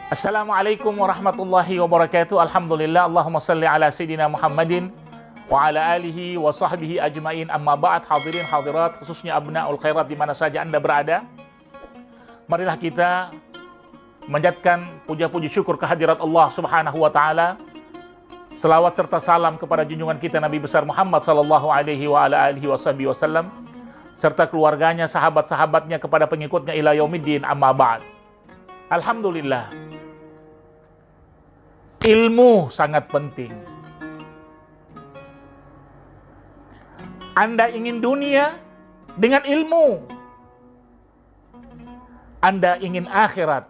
Assalamualaikum warahmatullahi wabarakatuh. Alhamdulillah. Allahumma salli ala Sayyidina Muhammadin wa ala alihi wa sahbihi ajmain. Amma ba'd, hadirin hadirat, khususnya abna'ul khairat di mana saja Anda berada. Marilah kita menjadikan puja-puji syukur kehadirat Allah Subhanahu wa taala. Selawat serta salam kepada junjungan kita Nabi besar Muhammad sallallahu alaihi wa ala alihi wasallam serta keluarganya, sahabat-sahabatnya, kepada pengikutnya ila yaumiddin. Amma ba'd. Alhamdulillah. Ilmu sangat penting. Anda ingin dunia dengan ilmu. Anda ingin akhirat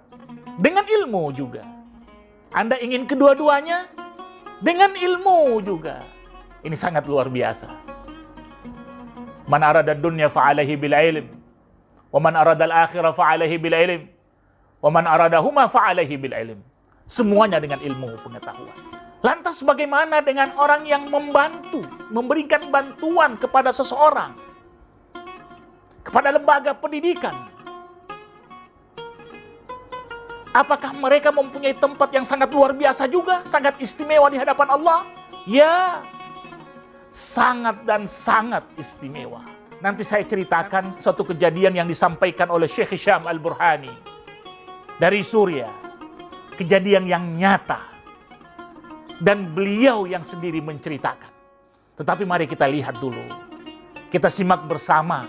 dengan ilmu juga. Anda ingin kedua-duanya dengan ilmu juga. Ini sangat luar biasa. Man arada dunya fa'alaihi bil ilm, wa man arada al-akhirah fa'alaihi bil ilm, wa man aradahuma fa'alaihi bil ilm. Semuanya dengan ilmu pengetahuan. Lantas bagaimana dengan orang yang membantu, memberikan bantuan kepada seseorang, kepada lembaga pendidikan? Apakah mereka mempunyai tempat yang sangat luar biasa juga, sangat istimewa di hadapan Allah? Ya, sangat dan sangat istimewa. Nanti saya ceritakan suatu kejadian yang disampaikan oleh Syekh Hisham Al-Burhani dari Suriah. Kejadian yang nyata. Dan beliau yang sendiri menceritakan. Tetapi mari kita lihat dulu. Kita simak bersama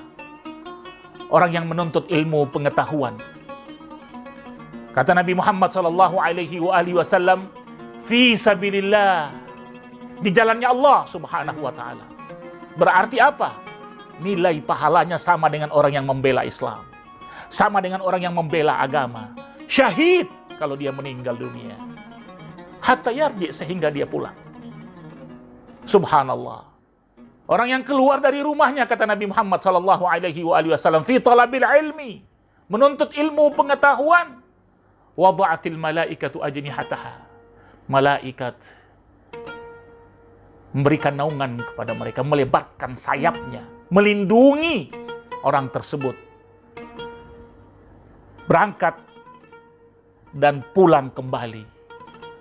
orang yang menuntut ilmu pengetahuan. Kata Nabi Muhammad SAW, fi sabilillah, di jalannya Allah Subhanahu wa taala. Berarti apa? Nilai pahalanya sama dengan orang yang membela Islam. Sama dengan orang yang membela agama. Syahid kalau dia meninggal dunia. Hatta yarji, sehingga dia pulang. Subhanallah. Orang yang keluar dari rumahnya, kata Nabi Muhammad SAW, fi talabil ilmi, menuntut ilmu pengetahuan. Wada'atil malaikatu ajnihataha. Malaikat memberikan naungan kepada mereka, melebarkan sayapnya, melindungi orang tersebut. Berangkat dan pulang kembali.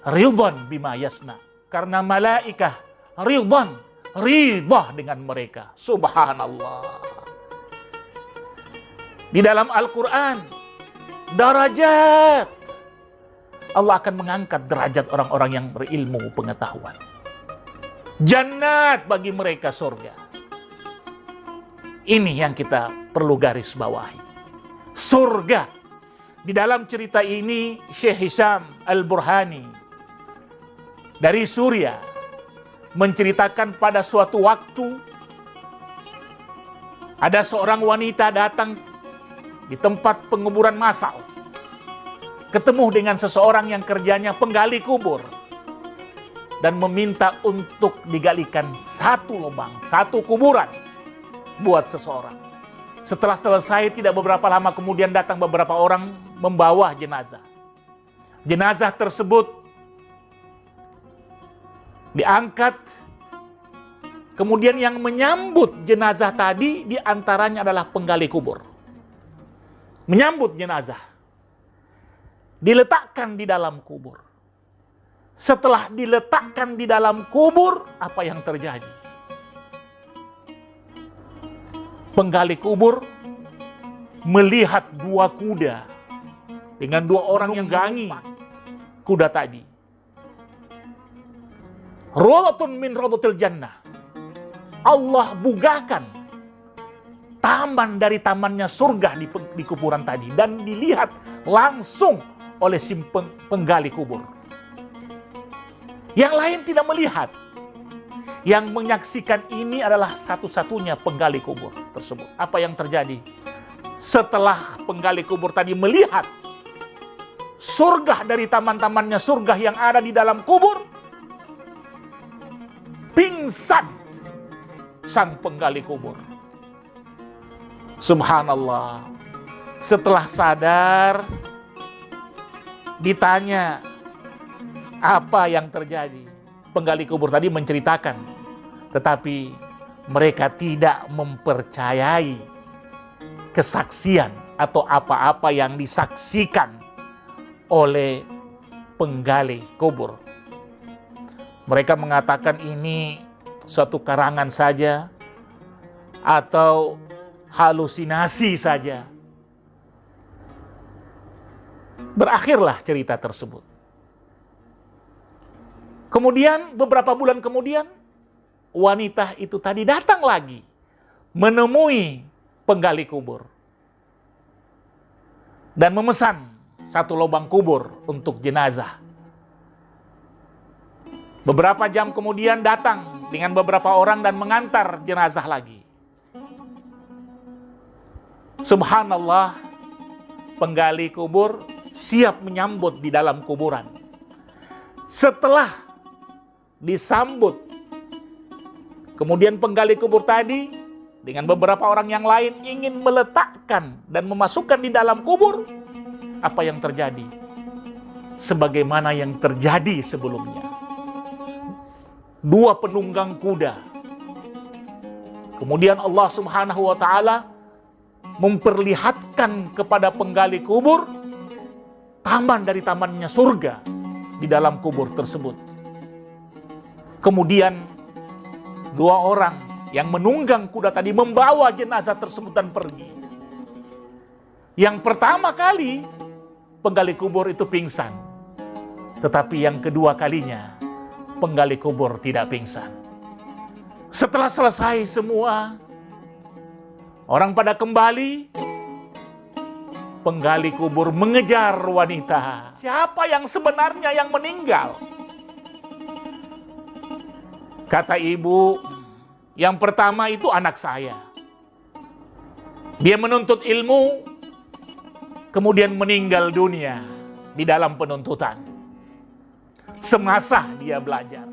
Ridwan bima yasna. Karena malaikah ridha dengan mereka. Subhanallah. Di dalam Al-Quran, darajat. Allah akan mengangkat derajat orang-orang yang berilmu pengetahuan. Jannat, bagi mereka surga. Ini yang kita perlu garis bawahi. Surga. Di dalam cerita ini, Syekh Hisham Al-Burhani dari Suriah menceritakan pada suatu waktu ada seorang wanita datang di tempat penguburan massal, ketemu dengan seseorang yang kerjanya penggali kubur dan meminta untuk digalikan satu lubang, satu kuburan buat seseorang. Setelah selesai, tidak beberapa lama kemudian datang beberapa orang membawa jenazah. Jenazah tersebut diangkat. Kemudian yang menyambut jenazah tadi diantaranya adalah penggali kubur. Menyambut jenazah. Diletakkan di dalam kubur. Setelah diletakkan di dalam kubur, apa yang terjadi? Penggali kubur melihat dua kuda dengan dua orang yang gangi kuda tadi. Rawdatun min rawdatil jannah. Allah bugakan taman dari tamannya surga di kuburan tadi dan dilihat langsung oleh si penggali kubur. Yang lain tidak melihat. Yang menyaksikan ini adalah satu-satunya penggali kubur tersebut. Apa yang terjadi? Setelah penggali kubur tadi melihat surga dari taman-tamannya surga yang ada di dalam kubur, pingsan sang penggali kubur. Subhanallah. Setelah sadar, ditanya, apa yang terjadi? Penggali kubur tadi menceritakan, tetapi mereka tidak mempercayai kesaksian atau apa-apa yang disaksikan oleh penggali kubur. Mereka mengatakan ini suatu karangan saja atau halusinasi saja. Berakhirlah cerita tersebut. Kemudian beberapa bulan kemudian wanita itu tadi datang lagi menemui penggali kubur dan memesan satu lubang kubur untuk jenazah. Beberapa jam kemudian datang dengan beberapa orang dan mengantar jenazah lagi. Subhanallah, penggali kubur siap menyambut di dalam kuburan. Setelah disambut, kemudian penggali kubur tadi dengan beberapa orang yang lain ingin meletakkan dan memasukkan di dalam kubur. Apa yang terjadi? Sebagaimana yang terjadi sebelumnya. Dua penunggang kuda. Kemudian Allah Subhanahu wa Ta'ala memperlihatkan kepada penggali kubur taman dari tamannya surga di dalam kubur tersebut. Kemudian dua orang yang menunggang kuda tadi membawa jenazah tersebut dan pergi. Yang pertama kali penggali kubur itu pingsan. Tetapi yang kedua kalinya penggali kubur tidak pingsan. Setelah selesai semua, orang pada kembali. Penggali kubur mengejar wanita. Siapa yang sebenarnya yang meninggal? Kata ibu, yang pertama itu anak saya. Dia menuntut ilmu, kemudian meninggal dunia di dalam penuntutan. Semasa dia belajar.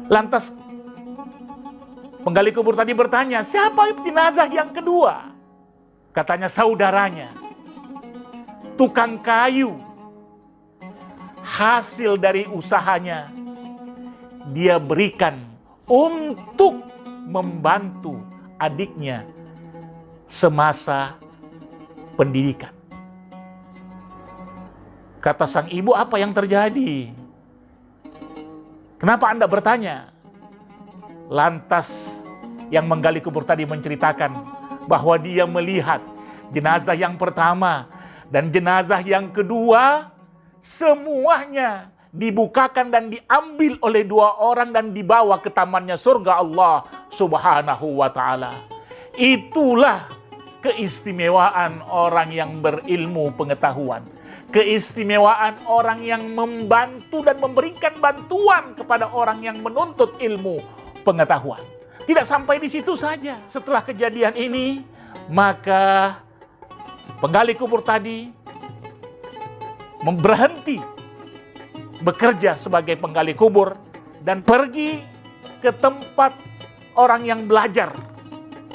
Lantas penggali kubur tadi bertanya, siapa jenazah yang kedua? Katanya saudaranya, tukang kayu. Hasil dari usahanya dia berikan untuk membantu adiknya semasa pendidikan. Kata sang ibu, apa yang terjadi? Kenapa Anda bertanya? Lantas yang menggali kubur tadi menceritakan bahwa dia melihat jenazah yang pertama dan jenazah yang kedua semuanya dibukakan dan diambil oleh dua orang dan dibawa ke tamannya surga Allah Subhanahu wa Ta'ala. Itulah keistimewaan orang yang berilmu pengetahuan. Keistimewaan orang yang membantu dan memberikan bantuan kepada orang yang menuntut ilmu pengetahuan. Tidak sampai di situ saja. Setelah kejadian ini, maka penggali kubur tadi berhenti bekerja sebagai penggali kubur dan pergi ke tempat orang yang belajar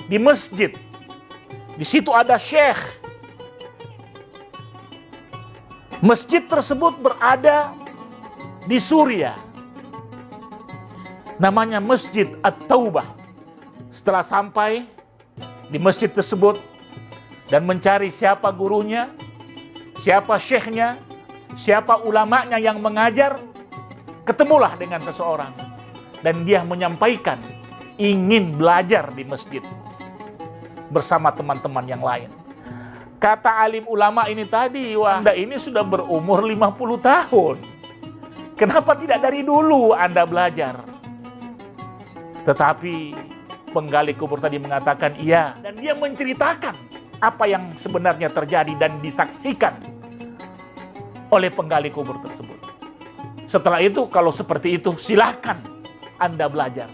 di masjid. Di situ ada syekh. Masjid tersebut berada di Suriah. Namanya Masjid At-Taubah. Setelah sampai di masjid tersebut dan mencari siapa gurunya, siapa syekhnya, siapa ulamanya yang mengajar, ketemulah dengan seseorang. Dan dia menyampaikan ingin belajar di masjid bersama teman-teman yang lain. Kata alim ulama ini tadi, wah, Anda ini sudah berumur 50 tahun. Kenapa tidak dari dulu Anda belajar? Tetapi penggali kubur tadi mengatakan iya. Dan dia menceritakan apa yang sebenarnya terjadi dan disaksikan oleh penggali kubur tersebut. Setelah itu, kalau seperti itu, silahkan Anda belajar.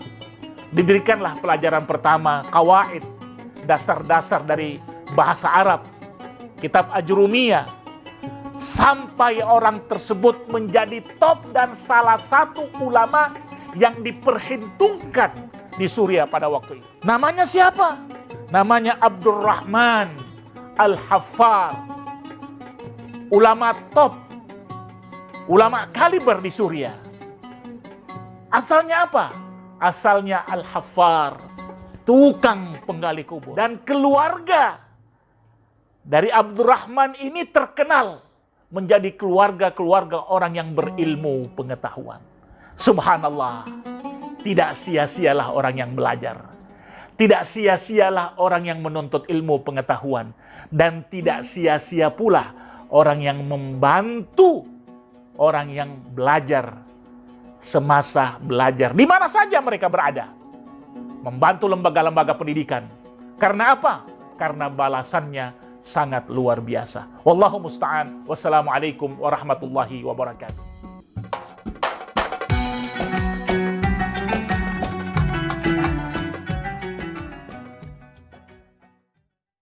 Diberikanlah pelajaran pertama, qawaid, dasar-dasar dari bahasa Arab, kitab Ajrumiyah, sampai orang tersebut menjadi top dan salah satu ulama yang diperhitungkan di Suriah pada waktu itu. Namanya siapa? Namanya Abdurrahman Al-Haffar. Ulama top, ulama kaliber di Suriah. Asalnya apa? Asalnya Al-Haffar, tukang penggali kubur. Dan keluarga dari Abdurrahman ini terkenal menjadi keluarga-keluarga orang yang berilmu pengetahuan. Subhanallah, tidak sia-sialah orang yang belajar. Tidak sia-sialah orang yang menuntut ilmu pengetahuan. Dan tidak sia-sia pula orang yang membantu orang yang belajar semasa belajar. Di mana saja mereka berada. Membantu lembaga-lembaga pendidikan. Karena apa? Karena balasannya sangat luar biasa. Wallahu musta'an. Wassalamualaikum warahmatullahi wabarakatuh.